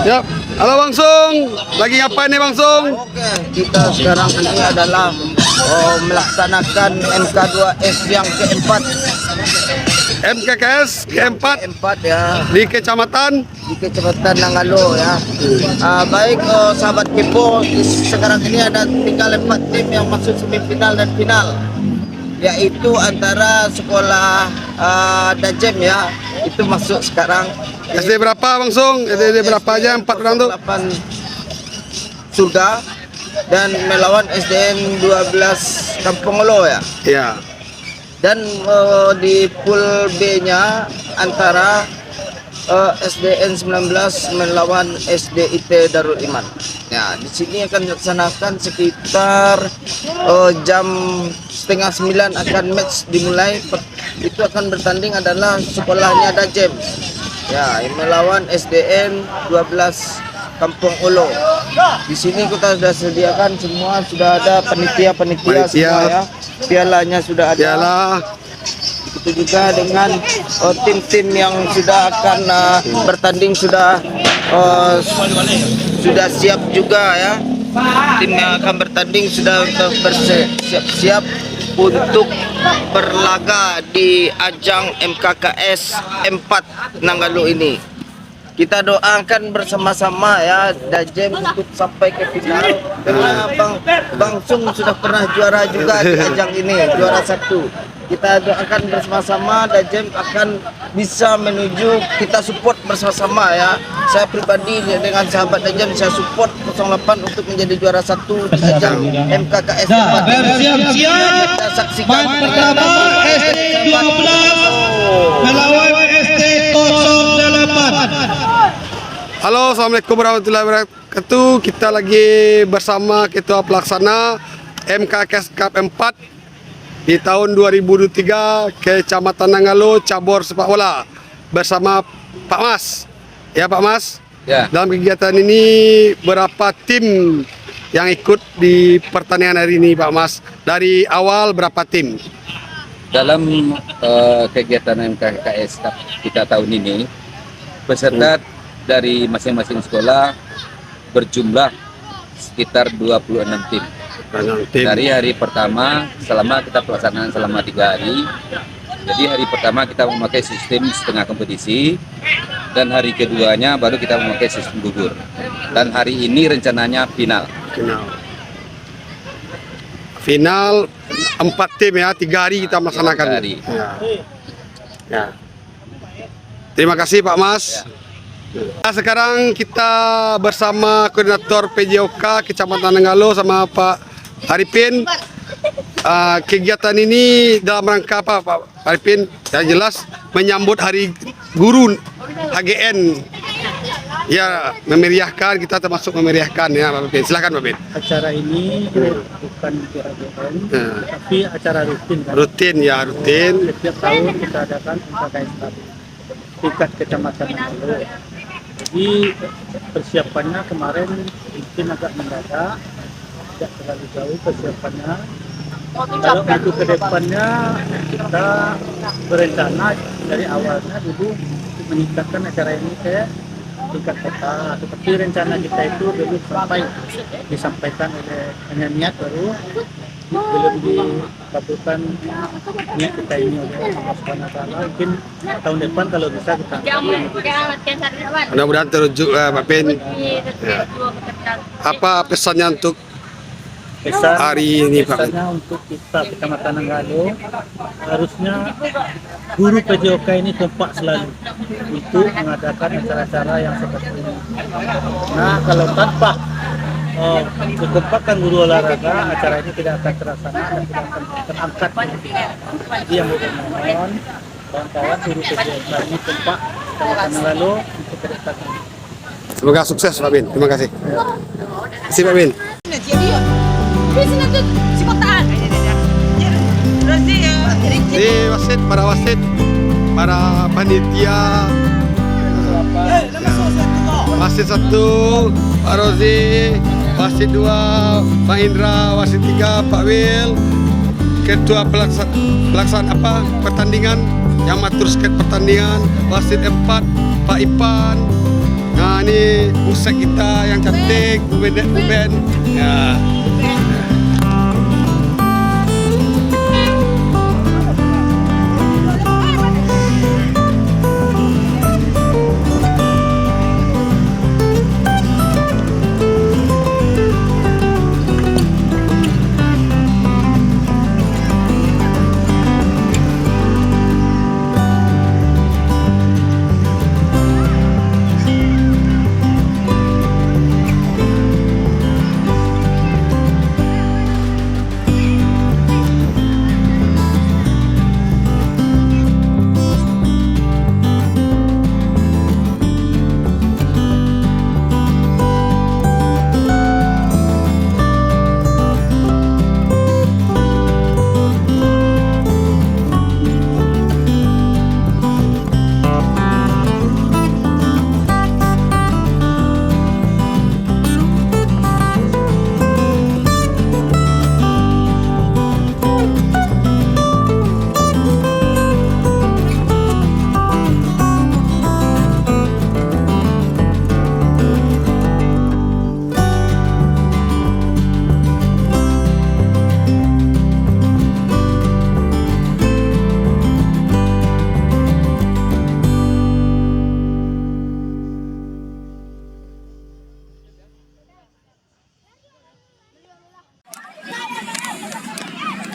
Yap. Halo Bang Sung, lagi ngapain nih Bang Sung? Oke, kita sekarang ini adalah melaksanakan MK2S yang keempat. MKKS keempat Keempat ya, di Kecamatan. di Kecamatan Nanggalo ya. Baik sahabat Kepo, sekarang ini ada tinggal 4 tim yang masuk semifinal dan final, yaitu antara sekolah Dajem ya, itu masuk sekarang. SD berapa Bang Sung? SD berapa aja 4 orang tuh? 8 sudah, dan melawan SDN 12 Kampung Olo ya. Iya. Dan di pool B-nya antara SDN 19 melawan SDIT Darul Iman. Ya, di sini akan dilaksanakan sekitar jam setengah 9 akan match dimulai. Itu akan bertanding adalah sekolahnya Dajem. Ya, yang melawan SDN 12 Kampung Olo. Di sini kita sudah sediakan semua, sudah ada panitia semua ya. Pialanya sudah ada. Piala. Itu juga dengan tim-tim yang sudah akan bertanding sudah siap juga ya. Tim yang akan bertanding sudah bersiap-siap untuk berlaga di ajang MKKS 4 Nanggalo ini. Kita doakan bersama-sama ya Dajem untuk sampai ke final, karena Bang Sung sudah pernah juara juga di ajang ini, juara 1. Kita doakan bersama-sama Dajem akan bisa menuju, kita support bersama-sama ya. Saya pribadi dengan sahabat Dajem, saya support 08 untuk menjadi juara 1 di ajang MKKS 4. Bersiap-siap. Kita saksikan Pertama SD12 melawan SD08. Halo, assalamualaikum warahmatullahi wabarakatuh. Kita lagi bersama Ketua Pelaksana MKKS Cup 4 di tahun 2023 Kecamatan Nanggalo, cabur sepak bola bersama Pak Mas. Ya Pak Mas. Ya. Dalam kegiatan ini berapa tim yang ikut di pertandingan hari ini Pak Mas? Dari awal berapa tim? Dalam kegiatan MKKS Cup kita tahun ini, peserta dari masing-masing sekolah berjumlah sekitar 26 tim. Dari hari pertama, selama kita pelaksanaan selama 3 hari. Jadi hari pertama kita memakai sistem setengah kompetisi, dan hari keduanya baru kita memakai sistem gugur. Dan hari ini rencananya final. Final 4 tim ya, 3 hari kita melaksanakan. 3 hari. Ya. Terima kasih Pak Mas. Nah, sekarang kita bersama Koordinator PJOK Kecamatan Nanggalo sama Pak Arifin. Kegiatan ini dalam rangka apa Pak Arifin? Yang jelas menyambut Hari Guru HGN. Ya, memeriahkan, kita termasuk memeriahkan ya Pak Arifin. Silakan Pak Arifin. Acara ini bukan GRBN, tapi acara rutin kan. Rutin ya, rutin. Setiap tahun kita adakan MKKS Cup tingkat Kecamatan Nanggalo. Jadi persiapannya kemarin mungkin agak mendadak, tidak terlalu jauh persiapannya. Kalau untuk ke depannya kita berencana dari awalnya dulu untuk meningkatkan acara ini ke tingkat kota. Tetapi rencana kita itu belum sampai disampaikan oleh hanya niat, baru belum dikabulkan niat kita ini oleh Allah Subhanahu wa Ta'ala. Mungkin tahun depan kalau bisa kita Mudah-mudahan terwujud Pak Pin. Ya. Apa pesannya untuk pesan hari ini Pak? pesannya untuk kita Kecamatan Nanggalo, harusnya guru PJOK ini kompak selalu untuk mengadakan acara-acara yang seperti ini. Nah, kalau tanpa kekompakan guru olahraga, acara ini tidak akan terlaksana dan tidak akan terangkat. Jadi yang mohon kawan-kawan guru PJOK ini kompak Kecamatan Nanggalo untuk ke depan. Semoga sukses Pak Bin. Terima kasih. Terima kasih Pak Bin. Di wasit, para panitia, wasit 1 Pak Rozi, wasit 2 Pak Indra, wasit 3 Pak Wil, ketua pelaksana pertandingan yang matur sket pertandingan, wasit 4 Pak Ipan. Nah, ini musik kita yang cantik, Uben. Ya.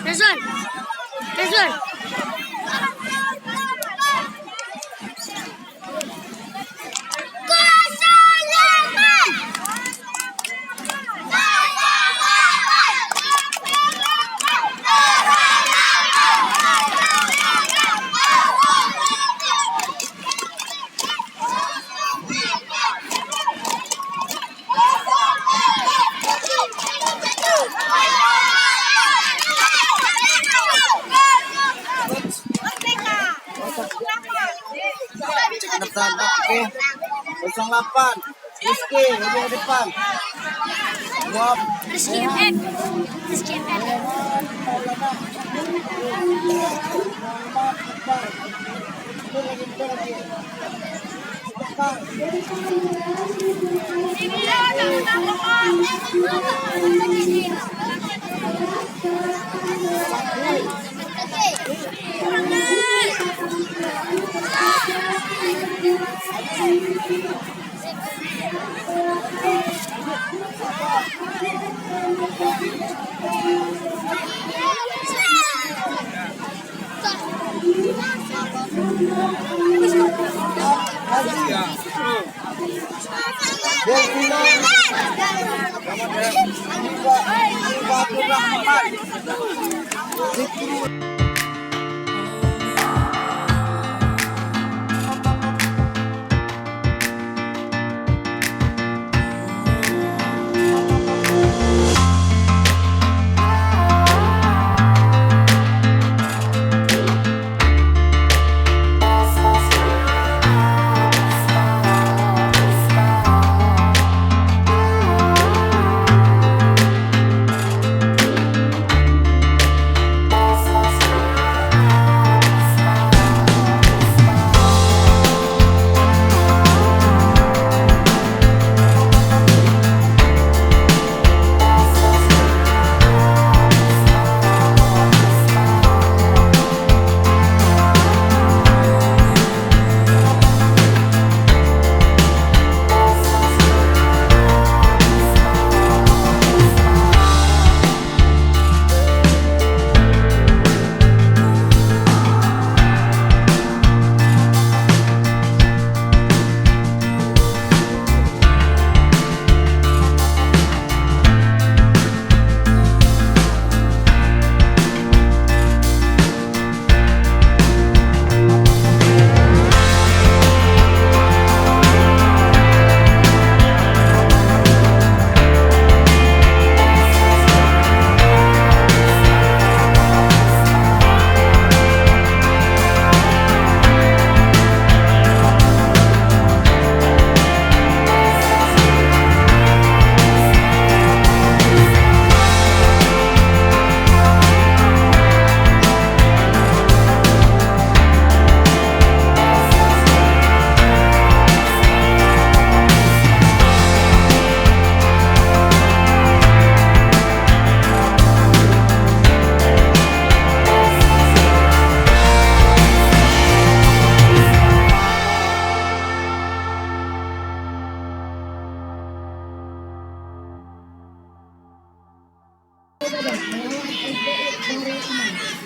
Rizwan. Rizwan. Depan, oke. 08. Rizky, lebih ke depan. Wap. Rizky FF. Rizky FF.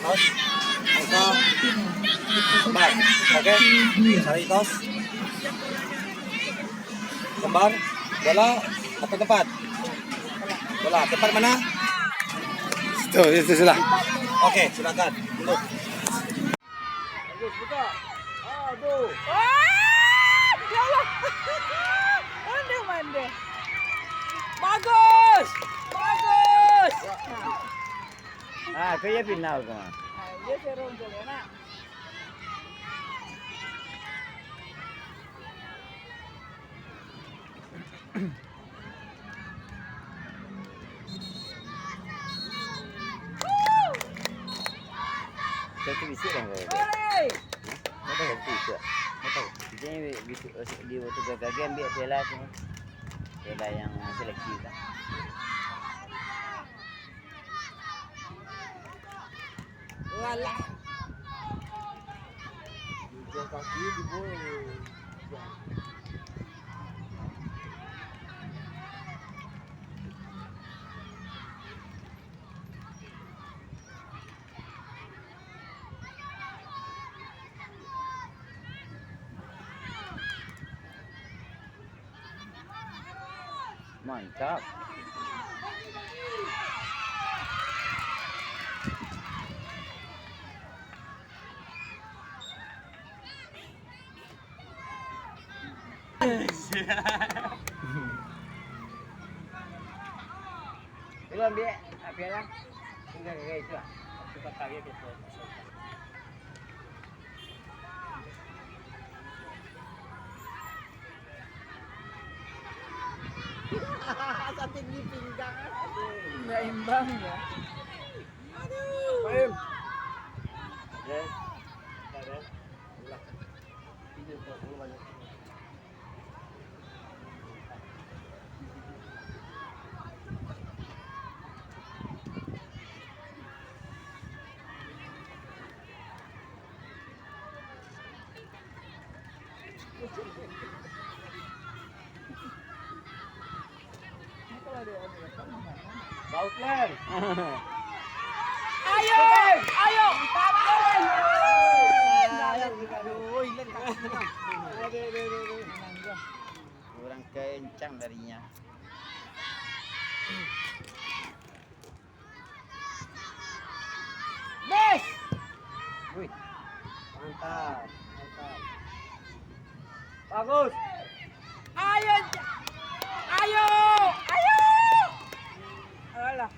Tos. Angka. Kembar. Oke. Cari tos. Kembar. Bola atau tepat? Bola tepat mana? Itu sudah. Oke, silakan. Duduk. Bagus, buka. Aduh. Ya Allah. Mande. Bagus. Bagus. Ah, kaya final ko. Dia serong je nak. Satu bisi lang kayo. Hey. Mata ko puso. Mata. Jadi di waktu gagal ambil piala semua. Piala yang seleksi kan. Walah. Dua kaki di bawah. Mantap. Lu ambil piala. Enggak kayak itu. Coba kali gitu. Sampai di pinggang. Enggak imbang ya. Aduh. Baim. Ya. Ada. Ulah. Ini tuh banyak. Bautler. Ayo. Ayo. Pakai. Aduh, ini kurang kencang darinya. Bes. Wih. Mantap, mantap. Bagus. Ayo. Ayo. Ayo. Alah.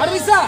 Harus bisa.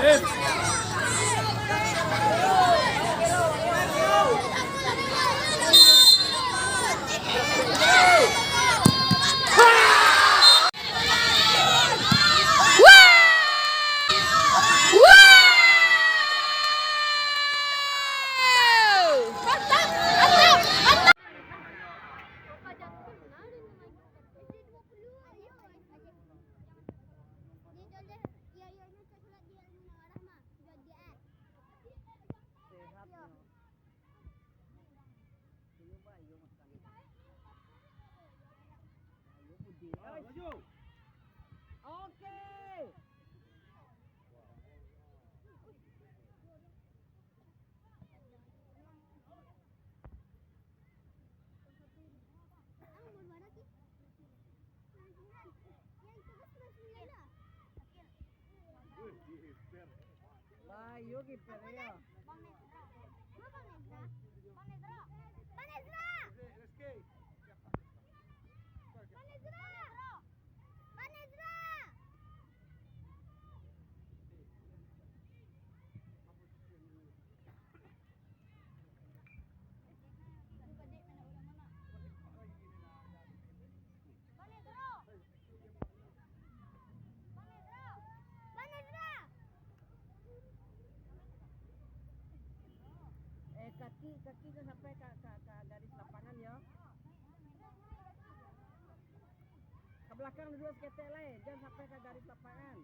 kaki kan sampai ke garis lapangan ya. Ke belakang dulu seketek lain, jangan sampai ke garis lapangan.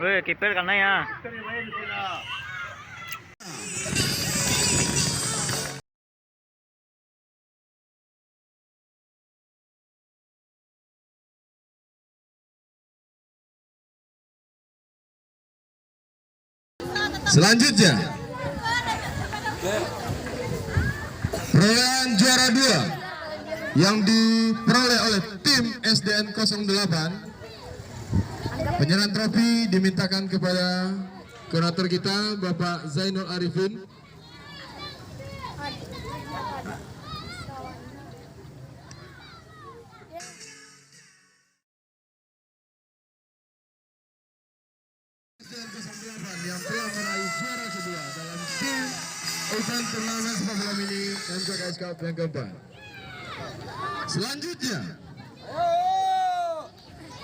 Weh, kiper karena ya. Selanjutnya, perolehan juara 2 yang diperoleh oleh tim SDN 08. Penyerahan trofi dimintakan kepada kurator kita, Bapak Zainul Arifin. Yang telah meraih juara kedua dalam tim event turnamen sepak bola mini MKKS Cup yang keempat. Selanjutnya,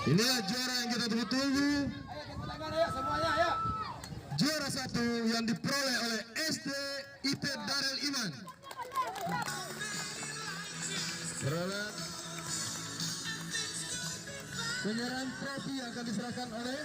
inilah juara yang kita tunggu-tunggu. Juara 1 yang diperoleh oleh SD IT Darul Iman. Penyerahan trofi yang akan diserahkan oleh